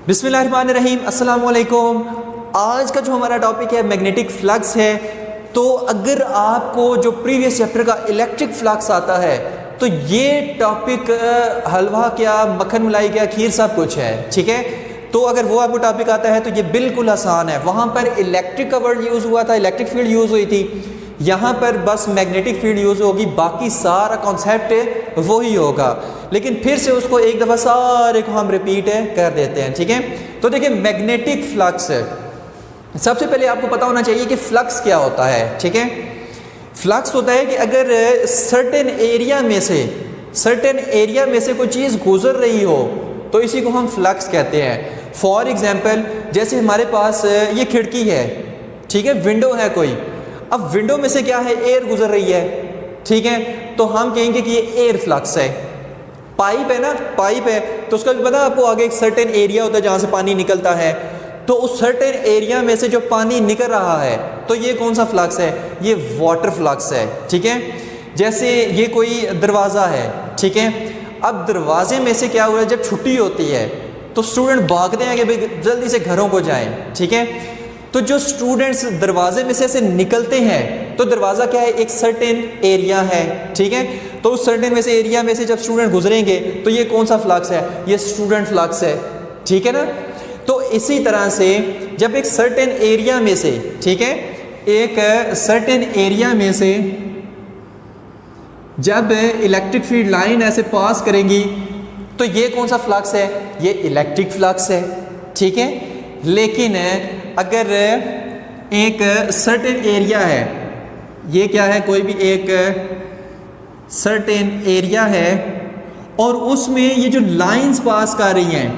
बिस्मिल्लाहिर्रहमानिर्रहीम, अस्सलाम वालेकुम। आज का जो हमारा टॉपिक है मैग्नेटिक फ्लक्स है। तो अगर आपको जो प्रीवियस चैप्टर का इलेक्ट्रिक फ्लक्स आता है तो ये टॉपिक हलवा क्या, मक्खन मलाई क्या, खीर सब कुछ है, ठीक है। तो अगर वो आपको टॉपिक आता है तो ये बिल्कुल आसान है। वहाँ पर इलेक्ट्रिक का वर्ड यूज़ हुआ था, इलेक्ट्रिक फील्ड यूज़ हुई थी। यहाँ पर बस मैग्नेटिक फील्ड यूज़ होगी, बाकी सारा कॉन्सेप्ट वही होगा, लेकिन फिर से उसको एक दफ़ा सारे को हम रिपीट कर देते हैं, ठीक है। तो देखिए मैग्नेटिक फ्लक्स, सबसे पहले आपको पता होना चाहिए कि फ्लक्स क्या होता है, ठीक है। फ्लक्स होता है कि अगर सर्टेन एरिया में से कोई चीज़ गुजर रही हो तो इसी को हम फ्लक्स कहते हैं। फॉर एग्जांपल जैसे हमारे पास ये खिड़की है, ठीक है, विंडो है कोई। अब विंडो में से क्या है, एयर गुजर रही है, ठीक है। तो हम कहेंगे कि ये एयर फ्लक्स है। पाइप है ना, पाइप है तो उसका भी पता आपको, आगे एक सर्टेन एरिया होता है जहाँ से पानी निकलता है। तो उस सर्टेन एरिया में से जो पानी निकल रहा है तो ये कौन सा फ्लक्स है, ये वाटर फ्लक्स है, ठीक है। जैसे ये कोई दरवाज़ा है, ठीक है। अब दरवाजे में से क्या हुआ है, जब छुट्टी होती है तो स्टूडेंट भागते हैं कि भाई जल्दी से घरों को जाएं, ठीक है। तो जो स्टूडेंट्स दरवाजे में से निकलते हैं तो दरवाज़ा क्या है, एक सर्टेन एरिया है, ठीक है। तो उस सर्टेन में से एरिया में से जब स्टूडेंट गुजरेंगे तो ये कौन सा फ्लक्स है, ये स्टूडेंट फ्लक्स है, ठीक है ना। तो इसी तरह से जब एक सर्टेन एरिया में से, ठीक है, एक सर्टेन एरिया में से जब इलेक्ट्रिक फील्ड लाइन ऐसे पास करेंगी तो ये कौन सा फ्लक्स है, ये इलेक्ट्रिक फ्लक्स है, ठीक है। लेकिन अगर एक सर्टेन एरिया है, ये क्या है, कोई भी एक सर्टेन एरिया है और उसमें ये जो लाइंस पास कर रही हैं,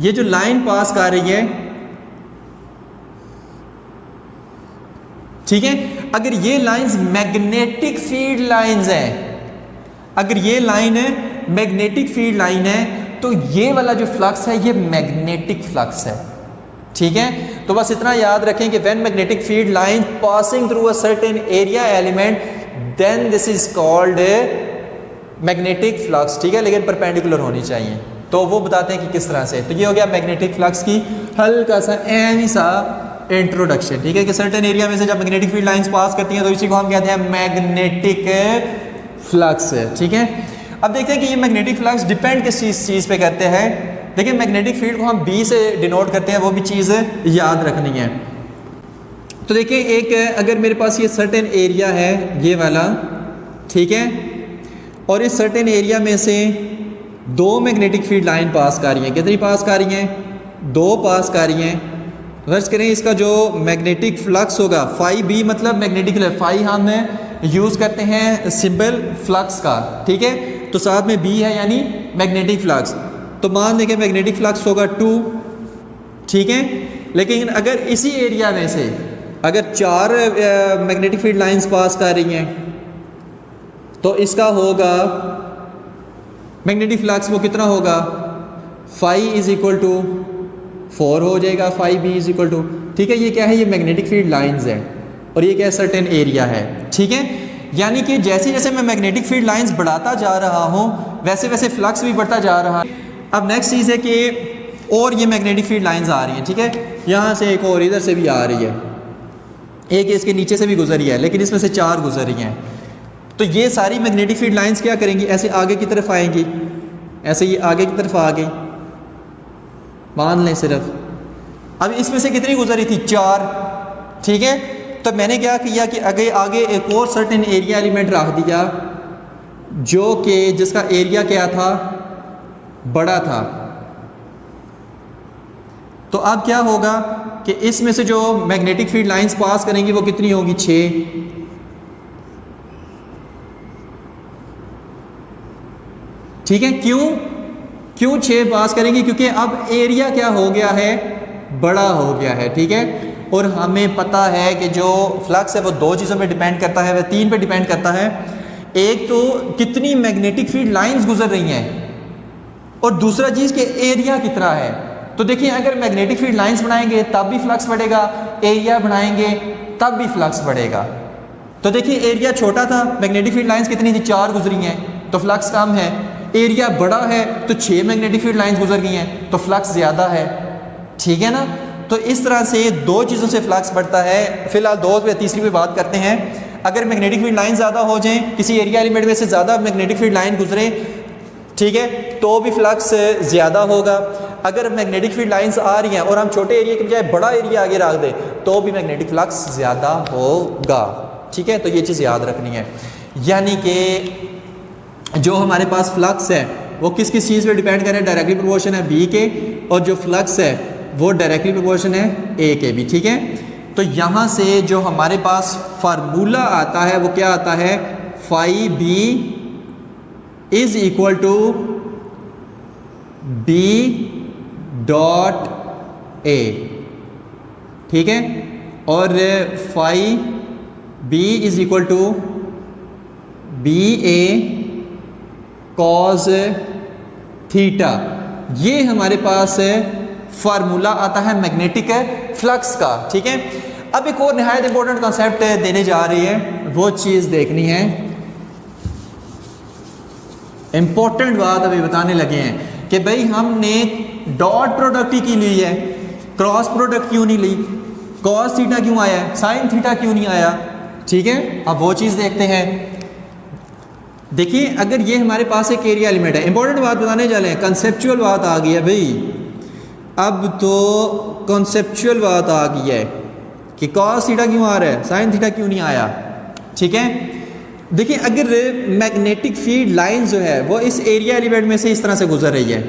ये जो लाइन पास कर रही है, ठीक है। अगर ये लाइंस मैग्नेटिक फील्ड लाइंस हैं, अगर ये लाइन है मैग्नेटिक फील्ड लाइन है तो ये वाला जो फ्लक्स है ये मैग्नेटिक फ्लक्स है, ठीक है। तो बस इतना याद रखें कि when magnetic field line passing through a certain area element then this is called magnetic flux, ठीक है। लेकिन परपेंडिकुलर होनी चाहिए। तो वो बताते हैं कि किस तरह से। तो ये हो गया मैग्नेटिक फ्लक्स की हल्का सा एनी सा इंट्रोडक्शन, ठीक है। कि सर्टेन एरिया में से जब मैग्नेटिक फील्ड लाइंस पास करती हैं तो इसी को हम कहते हैं मैग्नेटिक फ्लक्स, ठीक है। अब देखते हैं कि ये मैग्नेटिक फ्लक्स डिपेंड किस चीज़ पे करते हैं। देखिए मैग्नेटिक फील्ड को हम बी से डिनोट करते हैं, वो भी चीज़ याद रखनी है। तो देखिए एक अगर मेरे पास ये सर्टेन एरिया है ये वाला, ठीक है, और इस सर्टेन एरिया में से दो मैग्नेटिक फील्ड लाइन पास कर रही हैं। कितनी पास कर रही हैं, दो पास कर रही हैं। फर्ज करें इसका जो मैग्नेटिक फ्लक्स होगा फाई बी, मतलब मैग्नेटिक फाई हम यूज़ करते हैं सिंबल फ्लक्स का, ठीक है। तो साथ में बी है यानी मैग्नेटिक फ्लक्स। तो मान लें कि मैग्नेटिक फ्लक्स होगा 2, ठीक है। लेकिन अगर इसी एरिया में से अगर 4 मैग्नेटिक फील्ड लाइंस पास कर रही हैं तो इसका होगा मैग्नेटिक फ्लक्स वो कितना होगा, फाई इज इक्वल टू 4 हो जाएगा, phi B is equal to, ठीक है। ये क्या है, ये मैग्नेटिक फील्ड लाइंस है और ये क्या है, सर्टेन एरिया है, ठीक है। यानी कि जैसे जैसे मैं मैग्नेटिक फील्ड लाइंस बढ़ाता जा रहा हूँ वैसे वैसे फ्लक्स भी बढ़ता जा रहा है। अब नेक्स्ट चीज़ है कि और ये मैग्नेटिक फील्ड लाइंस आ रही हैं, ठीक है। यहाँ से एक और इधर से भी आ रही है, एक इसके नीचे से भी गुजरी है, लेकिन इसमें से 4 गुजर रही हैं। तो ये सारी मैग्नेटिक फील्ड लाइंस क्या करेंगी, ऐसे आगे की तरफ आएंगी, ऐसे ये आगे की तरफ आ गई, मान लें सिर्फ। अब इसमें से कितनी गुजरी थी, 4, ठीक है। तो मैंने क्या किया कि आगे एक और सर्टेन एरिया एलिमेंट रख दिया जो कि जिसका एरिया क्या था, बड़ा था। तो अब क्या होगा कि इसमें से जो मैग्नेटिक फील्ड लाइंस पास करेंगी वो कितनी होगी, 6, ठीक है। क्यों 6 पास करेंगी, क्योंकि अब एरिया क्या हो गया है, बड़ा हो गया है, ठीक है। और हमें पता है कि जो फ्लक्स है वो 2 चीज़ों पे डिपेंड करता है, वह 3 पे डिपेंड करता है। एक तो कितनी मैग्नेटिक फील्ड लाइंस गुजर रही हैं और दूसरा चीज़ कि एरिया कितना है। तो देखिए अगर मैग्नेटिक फील्ड लाइंस बनाएंगे तब भी फ्लक्स बढ़ेगा, एरिया बनाएंगे तब भी फ्लक्स बढ़ेगा। तो देखिए एरिया छोटा था, मैग्नेटिक फील्ड लाइंस कितनी थी, 4 गुजरी हैं, तो फ्लक्स कम है। एरिया बड़ा है तो 6 मैग्नेटिक फील्ड लाइंस गुजर गई हैं तो फ्लक्स ज़्यादा है, ठीक है ना। तो इस तरह से दो चीज़ों से फ्लक्स बढ़ता है। फिलहाल दो पे तीसरी पे बात करते हैं। अगर मैग्नेटिक फील्ड लाइन ज़्यादा हो जाए, किसी एरिया एलिमेंट में से ज़्यादा मैग्नेटिक फील्ड लाइन गुजरे, ठीक है, तो भी फ्लक्स ज़्यादा होगा। अगर मैग्नेटिक फील्ड लाइंस आ रही हैं और हम छोटे एरिया के बजाय बड़ा एरिया आगे रख दें तो भी मैग्नेटिक फ्लक्स ज़्यादा होगा, ठीक है। तो ये चीज़ याद रखनी है। यानी कि जो हमारे पास फ्लक्स है वो किस किस चीज़ पे डिपेंड करे, डायरेक्टली प्रोपोर्शन है बी के, और जो फ्लक्स है वो डायरेक्टली प्रोपोर्शन है ए के भी, ठीक है। तो यहाँ से जो हमारे पास फार्मूला आता है वो क्या आता है, phi B is equal to B dot A, ठीक है, और phi B is equal to B A cos theta. ये हमारे पास फार्मूला आता है मैग्नेटिक फ्लक्स का, ठीक है। अब एक और निहायत इंपॉर्टेंट कॉन्सेप्ट देने जा रही है, वो चीज़ देखनी है। इंपॉर्टेंट बात अभी बताने लगे हैं कि भाई हमने डॉट प्रोडक्ट ही क्यों ली है, क्रॉस प्रोडक्ट क्यों नहीं ली, कॉस थीटा क्यों आया है, साइन थीटा क्यों नहीं आया, ठीक है। अब वो चीज़ देखते हैं। देखिए, अगर ये हमारे पास एक एरिया एलिमेंट है, इंपॉर्टेंट बात बताने जा रहे हैं, कंसेप्चुअल बात आ गई है भाई। अब तो कॉन्सेप्चुअल बात आ गई है कि कॉस थीटा क्यों आ रहा है, साइन थीटा क्यों नहीं आया, ठीक है। देखिए, अगर मैग्नेटिक फील्ड लाइन जो है वो इस एरिया एलिमेंट में से इस तरह से गुजर रही है,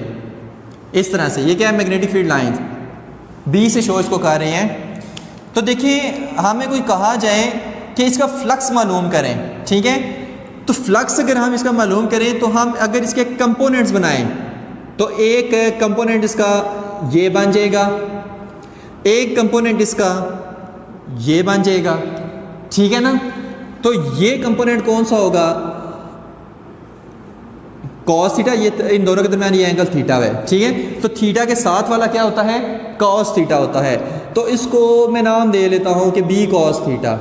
इस तरह से, ये क्या है, मैग्नेटिक फील्ड लाइन, बी से शो इसको कह रहे हैं। तो देखिए, हमें कोई कहा जाए कि इसका फ्लक्स मालूम करें, ठीक है। तो फ्लक्स अगर हम इसका मालूम करें तो हम अगर इसके कंपोनेंट्स बनाएं तो एक कंपोनेंट इसका ये बन जाएगा, एक कंपोनेंट इसका ये बन जाएगा, ठीक है ना। तो ये कंपोनेंट कौन सा होगा, कॉस थीटा, ये इन दोनों के दरमियान ये एंगल थीटा है, ठीक है। तो थीटा के साथ वाला क्या होता है, कॉस थीटा होता है। तो इसको मैं नाम दे लेता हूं कि बी कॉस थीटा,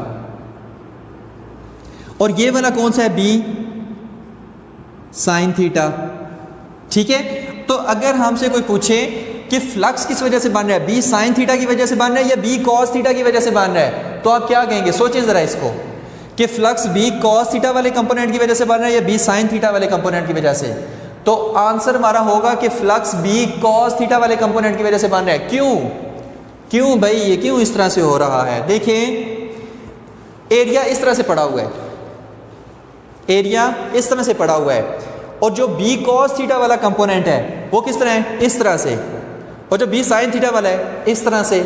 और ये वाला कौन सा है, बी साइन थीटा, ठीक है। तो अगर हमसे कोई पूछे कि फ्लक्स किस वजह से बन रहा है, बी साइन थीटा की वजह से बन रहा है या बी कॉस थीटा की वजह से बन रहा है, तो आप क्या कहेंगे, सोचें जरा इसको, कि फ्लक्स बी कॉस थीटा वाले कंपोनेंट की वजह से बन रहा है या बी साइन थीटा वाले कंपोनेंट की वजह से। तो आंसर हमारा होगा कि फ्लक्स बी कॉस थीटा वाले कंपोनेंट की वजह से बन रहा है। क्यों भाई, ये क्यों इस तरह से हो रहा है। देखिए, एरिया इस तरह से पड़ा हुआ है, एरिया इस तरह से पड़ा हुआ है, और जो बी कॉस थीटा वाला कंपोनेंट है वो किस तरह है, इस तरह से, और जो बी साइन थीटा वाला है इस तरह से।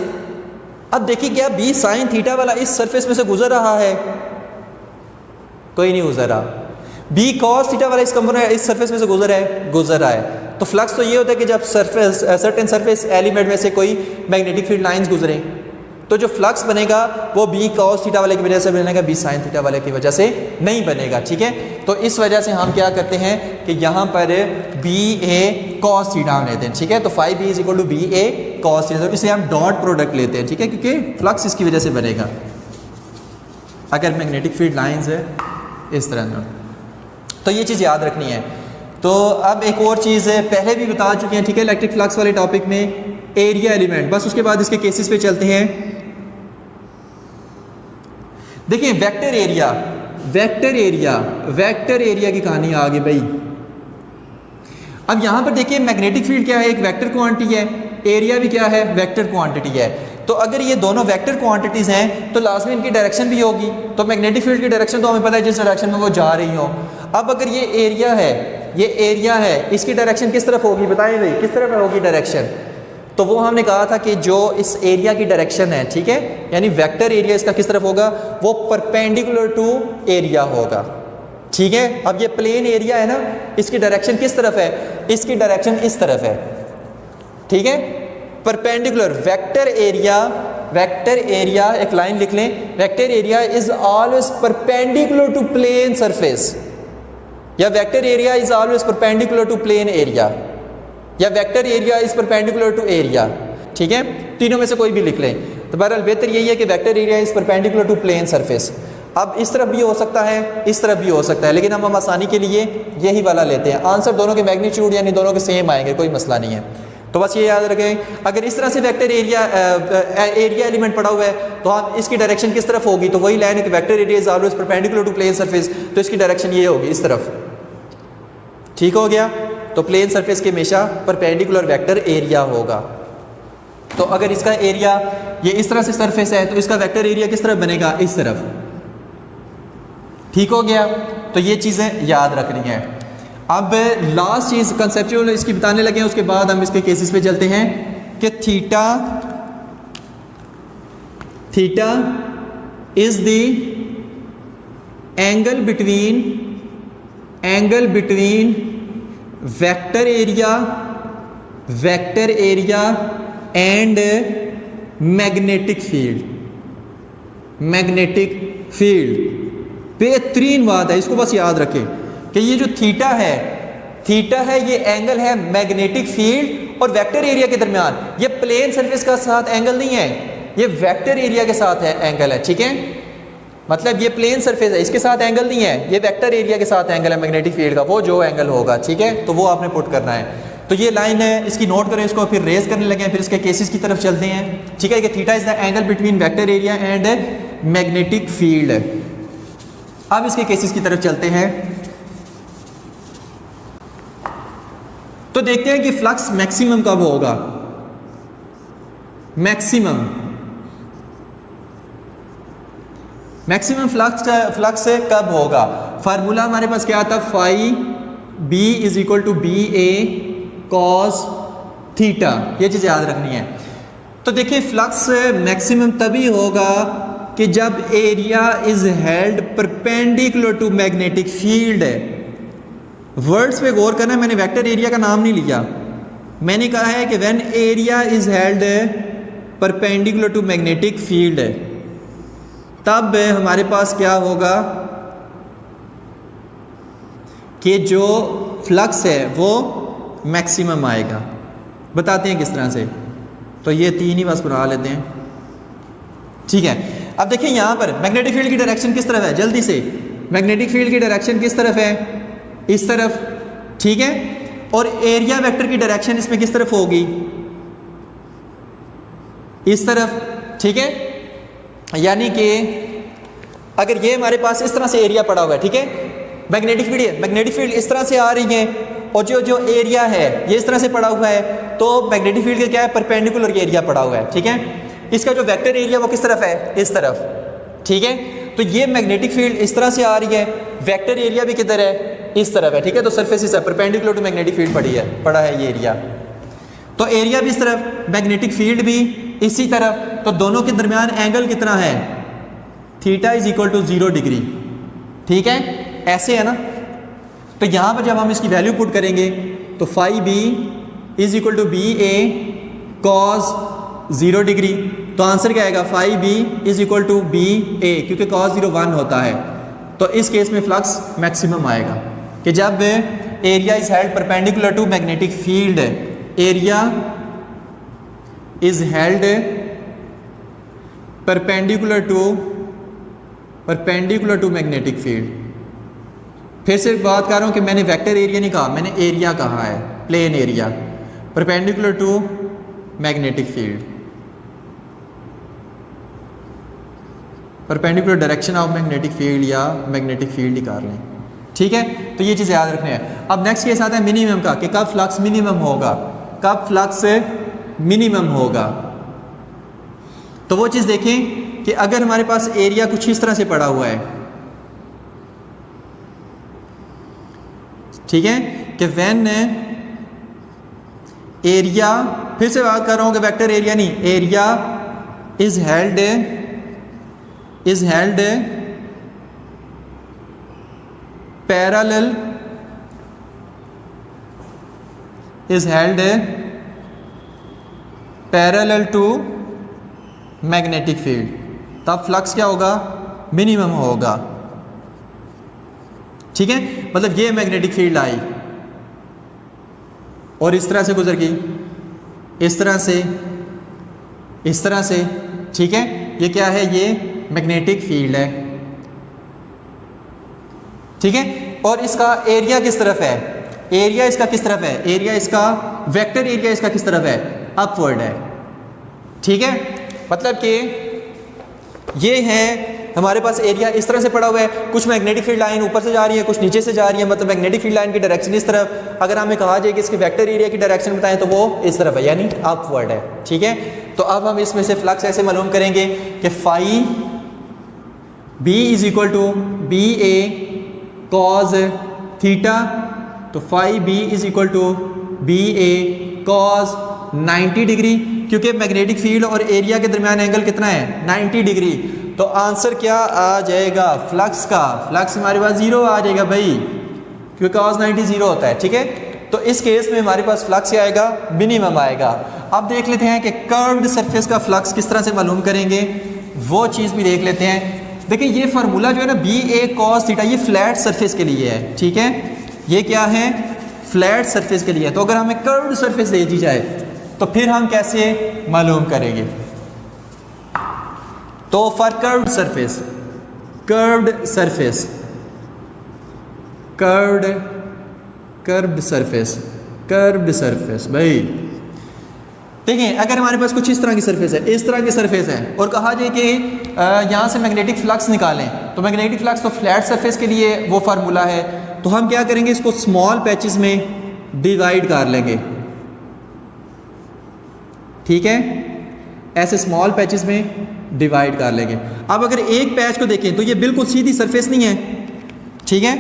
अब देखिए, क्या बी साइन थीटा वाला इस सरफेस में से गुजर रहा है, कोई नहीं गुजर रहा। बी कॉस थीटा वाला इस कंपोनेंट इस सरफेस में से गुजर रहा है। तो फ्लक्स तो ये होता है कि जब सरफेस सर्टेन सरफेस एलिमेंट में से कोई मैग्नेटिक फील्ड लाइंस गुजरे तो जो फ्लक्स बनेगा वो बी कॉस थीटा वाले की वजह से बनेगा, बी साइन थीटा वाले की वजह से नहीं बनेगा, ठीक है। तो इस वजह से हम क्या करते हैं कि यहाँ पर बी ए कॉस थीटा हम लेते हैं, ठीक है। तो phi B is equal to B A cos theta, इसलिए हम डॉट प्रोडक्ट लेते हैं, ठीक है, क्योंकि फ्लक्स इसकी वजह से बनेगा अगर मैग्नेटिक फील्ड लाइंस है इस तरह का। तो ये चीज़ याद रखनी है। तो अब एक और चीज़ है, पहले भी बता चुके हैं, ठीक है, इलेक्ट्रिक फ्लक्स वाले टॉपिक में, एरिया एलिमेंट। बस उसके बाद इसके केसेस पे चलते हैं। देखिए, वेक्टर एरिया, वेक्टर एरिया की कहानी आ गई भाई। अब यहां पर देखिए, मैग्नेटिक फील्ड क्या है, एक वेक्टर क्वांटिटी है, एरिया भी क्या है, वेक्टर क्वांटिटी है। तो अगर ये दोनों वेक्टर क्वांटिटीज हैं तो लाजमी इनकी डायरेक्शन भी होगी। तो मैग्नेटिक फील्ड की डायरेक्शन तो हमें पता है जिस डायरेक्शन में वो जा रही हो। अब अगर ये एरिया है, इसकी डायरेक्शन किस तरफ होगी, बताएं भाई, किस तरफ होगी डायरेक्शन। तो वो हमने कहा था कि जो इस एरिया की डायरेक्शन है, ठीक है, यानी वेक्टर एरिया इसका किस तरफ होगा, वो परपेंडिकुलर टू एरिया होगा, ठीक है। अब ये प्लेन एरिया है ना, इसकी डायरेक्शन किस तरफ है, इसकी डायरेक्शन इस तरफ है, ठीक है, परपेंडिकुलर। वेक्टर एरिया एक लाइन लिख लें, vector area is always perpendicular to plane surface, या vector area is always perpendicular to plane area, या vector area is perpendicular to area, ठीक है। तीनों में से कोई भी लिख लें। तो बहरहाल बेहतर यही है कि vector area is perpendicular to plane surface. अब इस तरफ भी हो सकता है, इस तरफ भी हो सकता है, लेकिन हम आसानी के लिए यही वाला लेते हैं। आंसर दोनों के मैग्नीट्यूड यानी दोनों के सेम आएंगे, कोई मसला नहीं है। तो बस ये याद रखें, अगर इस तरह से वेक्टर एरिया एलिमेंट पड़ा हुआ है तो हम इसकी डायरेक्शन किस तरफ होगी, तो वही लाइन है कि vector area is always perpendicular to plane surface, तो इसकी डायरेक्शन ये होगी इस तरफ। ठीक हो गया, तो प्लेन सरफेस के हमेशा परपेंडिकुलर वेक्टर एरिया होगा। तो अगर इसका एरिया ये इस तरह से सरफेस है तो इसका वेक्टर एरिया किस तरफ बनेगा, इस तरफ। ठीक हो गया, तो ये चीज़ें याद रखनी है। अब लास्ट चीज़ कंसेप्चुअल इसकी बताने लगे हैं, उसके बाद हम इसके केसेस पे चलते हैं कि theta is the angle between vector area and magnetic field. बेहतरीन बात है, इसको बस याद रखें कि ये जो थीटा है ये एंगल है मैग्नेटिक फील्ड और वेक्टर एरिया के दरमियान। ये प्लेन सरफेस का साथ एंगल नहीं है, ये वेक्टर एरिया के साथ है एंगल है। ठीक है, मतलब ये प्लेन सरफेस है, इसके साथ एंगल नहीं है, ये वेक्टर एरिया के साथ एंगल है मैग्नेटिक फील्ड का, वो जो एंगल होगा। ठीक है, तो वो आपने पुट करना है। तो ये लाइन है, इसकी नोट करें, इसको फिर रेज करने लगे, फिर इसके केसेस की तरफ चलते हैं। ठीक है, कि theta is the angle between vector area and magnetic field. अब इसके केसेस की तरफ चलते हैं, तो देखते हैं कि फ्लक्स मैक्सिमम कब होगा। मैक्सिमम फ्लक्स कब होगा। फार्मूला हमारे पास क्या था, phi B is equal to B A cos theta. ये चीज़ याद रखनी है। तो देखिए फ्लक्स मैक्सिमम तभी होगा कि जब area is held perpendicular to magnetic field. Words पे गौर करना, मैंने वेक्टर एरिया का नाम नहीं लिया, मैंने कहा है कि when area is held perpendicular to magnetic field, तब हमारे पास क्या होगा कि जो फ्लक्स है वो मैक्सिमम आएगा। बताते हैं किस तरह से, तो ये तीन ही बस बना लेते हैं। ठीक है, अब देखिए यहाँ पर मैग्नेटिक फील्ड की डायरेक्शन किस तरफ है, जल्दी से मैग्नेटिक फील्ड की डायरेक्शन किस तरफ है, इस तरफ। ठीक है, और एरिया वेक्टर की डायरेक्शन इसमें किस तरफ होगी, इस तरफ। ठीक है, यानी कि अगर ये हमारे पास इस तरह से एरिया पड़ा हुआ है, ठीक है, मैग्नेटिक फील्ड इस तरह से आ रही है और जो एरिया है ये इस तरह से पड़ा हुआ है, तो मैग्नेटिक फील्ड का क्या है, परपेंडिकुलर एरिया पड़ा हुआ है। ठीक है, इसका जो वेक्टर एरिया वो किस तरफ है, इस तरफ। ठीक है, तो ये मैग्नेटिक फील्ड इस तरह से आ रही है, वेक्टर एरिया भी किधर है, इस तरफ है। ठीक है, तो सरफेस इस परपेंडिकुलर टू मैग्नेटिक फील्ड पड़ा है ये एरिया, तो एरिया भी इस तरफ, मैग्नेटिक फील्ड भी इसी तरफ, तो दोनों के दरमियान एंगल कितना है, theta is equal to 0 degree. ठीक है, ऐसे है ना। तो यहाँ पर जब हम इसकी वैल्यू पुट करेंगे तो phi B is equal to B A cos 0 degree, तो आंसर क्या आएगा, phi B is equal to B A, क्योंकि कॉस 0 1 होता है। तो इस केस में फ्लक्स मैक्सिमम आएगा कि जब area is held perpendicular to magnetic field, area is held perpendicular to magnetic field. फिर से बात कर रहा हूँ कि मैंने वेक्टर एरिया नहीं कहा, मैंने एरिया कहा है, plane area perpendicular to magnetic field, perpendicular direction of magnetic field या मैग्नेटिक फील्ड निकाल लें। ठीक है, तो ये चीज़ याद रखनी है। अब नेक्स्ट केस आता है मिनिमम का, कि कब फ्लक्स मिनिमम होगा, कब फ्लक्स मिनिमम होगा। तो वो चीज़ देखें कि अगर हमारे पास एरिया कुछ इस तरह से पड़ा हुआ है, ठीक है, कि व्हेन एरिया, फिर से बात कर रहा हूं कि वेक्टर एरिया नहीं, area is held parallel to magnetic field, तब फ्लक्स क्या होगा, मिनिमम होगा। ठीक है, मतलब ये मैग्नेटिक फील्ड आई और इस तरह से गुजर गई, इस तरह से। ठीक है, ये क्या है, ये मैग्नेटिक फील्ड है। ठीक है। और इसका एरिया किस तरफ है, एरिया इसका किस तरफ है, एरिया इसका वेक्टर एरिया इसका किस तरफ है, अपवर्ड है। ठीक है, मतलब कि ये है हमारे पास एरिया इस तरह से पड़ा हुआ है, कुछ मैग्नेटिक फील्ड लाइन ऊपर से जा रही है, कुछ नीचे से जा रही है, मतलब मैग्नेटिक फील्ड लाइन की डायरेक्शन इस तरफ। अगर हमें कहा जाए कि इसके वेक्टर एरिया की डायरेक्शन बताएं तो वो इस तरफ है, यानी अपवर्ड है। ठीक है, तो अब हम इसमें से फ्लक्स ऐसे मालूम करेंगे कि phi B is equal to B A cos theta, तो phi B is equal to B A cos 90 degree, क्योंकि मैग्नेटिक फील्ड और एरिया के दरमियान एंगल कितना है, 90 डिग्री। तो आंसर क्या आ जाएगा फ्लक्स का, फ्लक्स हमारे पास 0 आ जाएगा भाई, क्योंकि cos 90 0 होता है। ठीक है, तो इस केस में हमारे पास फ्लक्स क्या आएगा, मिनिमम आएगा। अब देख लेते हैं कि कर्व्ड सरफेस का फ्लक्स किस तरह से मालूम करेंगे, वो चीज़ भी देख लेते हैं। देखिए ये फार्मूला जो है ना बी ए कॉस थीटा, ये फ्लैट सरफेस के लिए है। ठीक है, ये क्या है, फ्लैट सरफेस के लिए। तो अगर हमें कर्व्ड सरफेस दे दी जाए तो फिर हम कैसे मालूम करेंगे, तो for curved surface, curved surface, curved surface, curved surface भाई देखिए, अगर हमारे पास कुछ इस तरह की सरफेस है, इस तरह की सरफेस है, और कहा जाए कि यहाँ से मैग्नेटिक फ्लक्स निकालें, तो मैग्नेटिक फ्लक्स तो फ्लैट सरफेस के लिए वो फार्मूला है। तो हम क्या करेंगे, इसको स्मॉल पैचेस में डिवाइड कर लेंगे। ठीक है, ऐसे स्मॉल पैचेस में डिवाइड कर लेंगे। अब अगर एक पैच को देखें तो ये बिल्कुल सीधी सरफेस नहीं है। ठीक है,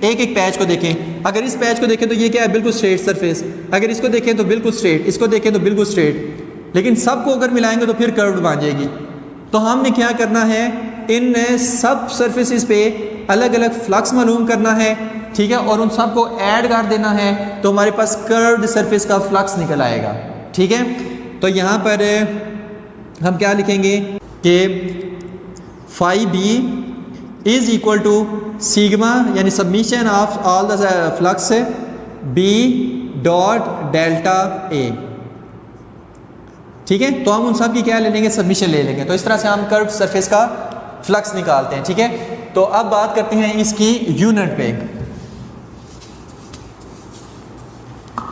एक एक पैच को देखें, अगर इस पैच को देखें तो ये क्या है, बिल्कुल स्ट्रेट सरफेस, अगर इसको देखें तो बिल्कुल स्ट्रेट, इसको देखें तो बिल्कुल स्ट्रेट, लेकिन सबको अगर मिलाएंगे तो फिर कर्व्ड बन जाएगी। तो हमने क्या करना है, इन सब सरफेसेस पे अलग अलग फ्लक्स मालूम करना है। ठीक है, और उन सबको ऐड कर देना है, तो हमारे पास कर्व्ड सरफेस का फ्लक्स निकल आएगा। ठीक है, तो यहाँ पर हम क्या लिखेंगे कि phi B is equal to sigma, यानी submission of all the flux B dot delta A. ठीक है, तो हम उन सब की क्या ले लेंगे, सबमिशन ले लेंगे। तो इस तरह से हम कर्व्ड सरफेस का फ्लक्स निकालते हैं। ठीक है, तो अब बात करते हैं इसकी यूनिट पे।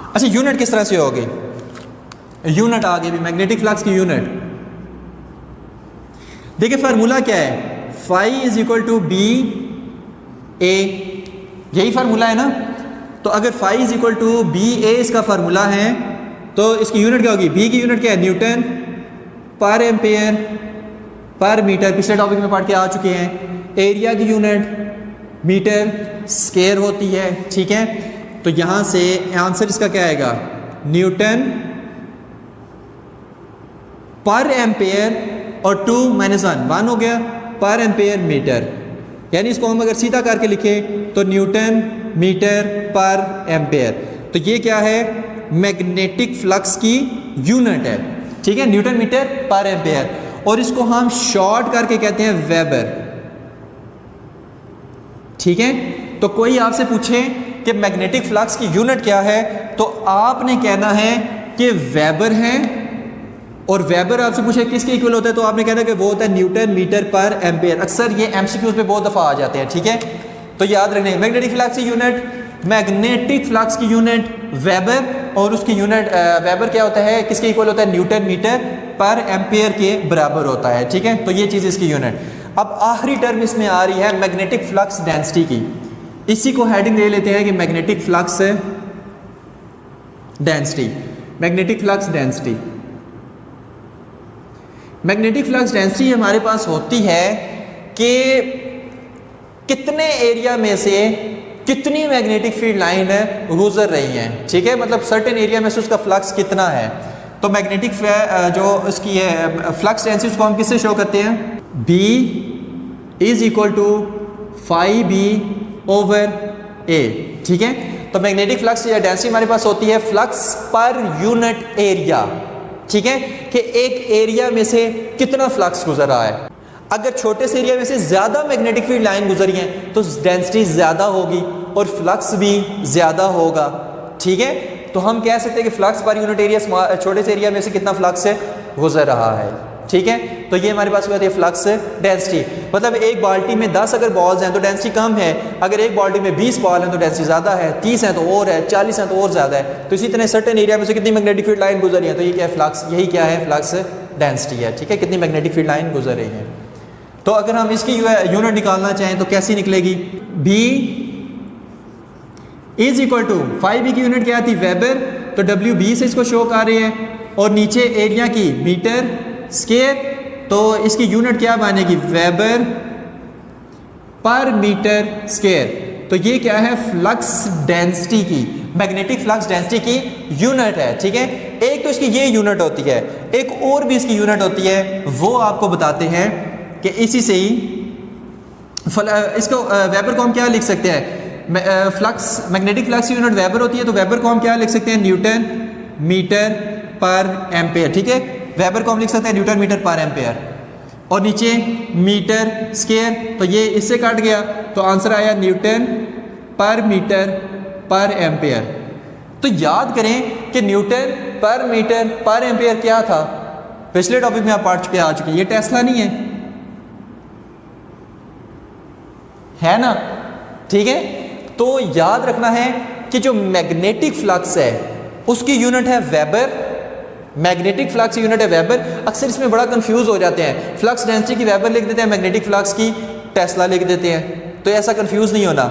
अच्छा, यूनिट किस तरह से होगी, यूनिट आगे भी मैग्नेटिक फ्लक्स की यूनिट देखिए, फार्मूला क्या है, phi is equal to B A, यही फार्मूला है ना। तो अगर phi is equal to B A इसका फार्मूला है, तो इसकी यूनिट क्या होगी, बी की यूनिट क्या है, Newton per ampere per metre, पिछले टॉपिक में पढ़ के आ चुके हैं। एरिया की यूनिट मीटर स्क्वायर होती है। ठीक है, तो यहां से आंसर इसका क्या आएगा, न्यूटन पर एम्पेयर, और 2 - 1 हो गया, पर एम्पेयर मीटर। यानी इसको हम अगर सीधा करके लिखें तो न्यूटन मीटर पर एम्पेयर। तो ये क्या है, मैग्नेटिक फ्लक्स की यूनिट है। ठीक है, न्यूटन मीटर पर एम्पेयर, और इसको हम शॉर्ट करके कहते हैं वेबर। ठीक है, तो कोई आपसे पूछे कि मैग्नेटिक फ्लक्स की यूनिट क्या है, तो आपने कहना है कि वेबर है, और वेबर आपसे पूछे किसके इक्वल होता है, तो आपने कहना कि वो होता है न्यूटन मीटर पर एम्पेयर। अक्सर ये एमसीक्यूज पे बहुत दफ़ा आ जाते हैं। ठीक है, तो याद रखने, मैग्नेटिक फ्लक्स की यूनिट, मैग्नेटिक फ्लक्स की यूनिट वेबर, और उसकी यूनिट वेबर क्या होता है, किसके इक्वल होता है, न्यूटन मीटर पर एम्पेयर के बराबर होता है। ठीक है, तो ये चीज़ इसकी यूनिट। अब आखिरी टर्म इसमें आ रही है मैग्नेटिक फ्लक्स डेंसिटी की, इसी को हेडिंग ले लेते हैं कि magnetic flux density. Magnetic flux density, magnetic flux density हमारे पास होती है कि कितने एरिया में से कितनी मैग्नेटिक फील्ड लाइन गुजर रही हैं। ठीक है, मतलब सर्टेन एरिया में से उसका फ्लक्स कितना है। तो मैग्नेटिक जो उसकी है फ्लक्स डेंसिटी, उसको हम किससे शो करते हैं, B is equal to phi B over A. ठीक है, तो मैग्नेटिक फ्लक्स डेंसिटी हमारे पास होती है फ्लक्स पर यूनिट एरिया। ठीक है, कि एक एरिया में से कितना फ्लक्स गुजर रहा है। अगर छोटे से एरिया में से ज्यादा मैग्नेटिक फील्ड लाइन गुजरी है तो डेंसिटी ज्यादा होगी और फ्लक्स भी ज्यादा होगा। ठीक है, तो हम कह सकते हैं कि फ्लक्स पर यूनिट एरिया छोटे से एरिया में से कितना फ्लक्स है गुजर रहा है। ठीक है। तो ये हमारे पास होती है फ्लक्स डेंसिटी, मतलब एक बाल्टी में 10 अगर बॉल्स हैं तो डेंसिटी कम है, अगर एक बाल्टी में 20 बॉल हैं तो डेंसिटी ज़्यादा है, 30 हैं तो और है, 40 हैं तो और ज़्यादा है। तो इसी तरह सर्टेन एरिया में से कितनी मैग्नेटिक फील्ड लाइन गुजर रही है, तो ये क्या है फ्लक्स, यही क्या है फ्लक्स डेंसिटी है, ठीक है, कितनी मैग्नेटिक फील्ड लाइन गुजर रही है। तो अगर हम इसकी यूनिट निकालना चाहें तो कैसी निकलेगी, B is equal to 5B की यूनिट क्या थी वेबर, तो WB से इसको शो कर रहे हैं, और नीचे एरिया की मीटर स्क्वायर, तो इसकी यूनिट क्या बनेगी वेबर पर मीटर स्क्वायर। तो ये क्या है फ्लक्स डेंसिटी की, मैग्नेटिक फ्लक्स डेंसिटी की यूनिट है, ठीक है। एक तो इसकी ये यूनिट होती है, एक और भी इसकी यूनिट होती है, वो आपको बताते हैं कि इसी से ही इसको वेबर को हम क्या लिख सकते हैं, फ्लक्स मैग्नेटिक फ्लक्स की यूनिट वेबर होती है, तो वेबर को हम क्या लिख सकते हैं न्यूटन मीटर पर एम्पेयर, ठीक है। वेबर को हम लिख सकते हैं न्यूटन मीटर पर एम्पेयर, और नीचे मीटर स्क्वायर, तो ये इससे कट गया तो आंसर आया न्यूटन पर मीटर पर एम्पेयर। तो याद करें कि न्यूटन पर मीटर पर एम्पेयर क्या था, पिछले टॉपिक में आप पढ़ चुके आ चुके, ये टेस्ला नहीं है ना, ठीक है। तो याद रखना है कि जो मैग्नेटिक फ्लक्स है उसकी यूनिट है वेबर, मैग्नेटिक फ्लक्स यूनिट है वेबर। अक्सर इसमें बड़ा कंफ्यूज हो जाते हैं, फ्लक्स डेंसिटी की वेबर लिख देते हैं, मैग्नेटिक फ्लक्स की टेस्ला लिख देते हैं, तो ऐसा कंफ्यूज नहीं होना।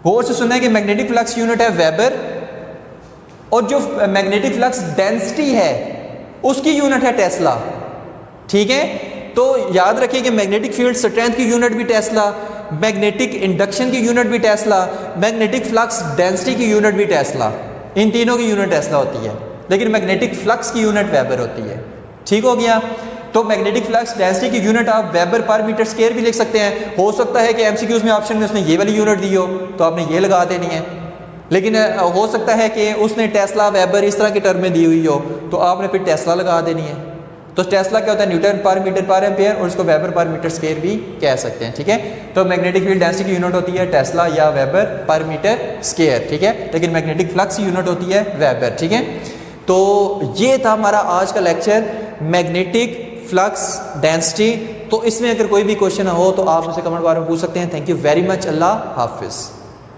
गौर से सुनना है कि मैग्नेटिक फ्लक्स यूनिट है वेबर, और जो मैग्नेटिक फ्लक्स डेंसिटी है उसकी यूनिट है टेस्ला, ठीक है। तो याद रखिए कि मैग्नेटिक फील्ड स्ट्रेंथ की यूनिट भी टेस्ला, मैग्नेटिक इंडक्शन की यूनिट भी टेस्ला, मैग्नेटिक फ्लक्स डेंसिटी की यूनिट भी टेस्ला, इन तीनों की यूनिट टेस्ला होती है, लेकिन मैग्नेटिक फ्लक्स की यूनिट वेबर होती है, ठीक हो गया। तो मैग्नेटिक फ्लक्स डेंसिटी की यूनिट आप वेबर पर मीटर स्क्वायर भी लिख सकते हैं। हो सकता है कि एमसीक्यूज में ऑप्शन में उसने ये वाली यूनिट दी हो तो आपने ये लगा देनी है, लेकिन हो सकता है कि उसने टेस्ला वेबर इस तरह की टर्म में दी हुई हो तो आपने फिर टेस्ला लगा देनी है। तो टेस्ला क्या होता है न्यूटन पर मीटर पर एम्पेयर, और इसको वेबर पर मीटर स्क्वायर भी कह सकते हैं, ठीक है। तो मैग्नेटिक फील्ड डेंसिटी की यूनिट होती है टेस्ला या वेबर पर मीटर स्क्वायर, ठीक है, लेकिन मैग्नेटिक फ्लक्स की यूनिट होती है वेबर, ठीक है। तो ये था हमारा आज का लेक्चर मैग्नेटिक फ्लक्स डेंसिटी। तो इसमें अगर कोई भी क्वेश्चन हो तो आप मुझसे कमेंट बार में पूछ सकते हैं। थैंक यू वेरी मच, अल्लाह हाफिज़।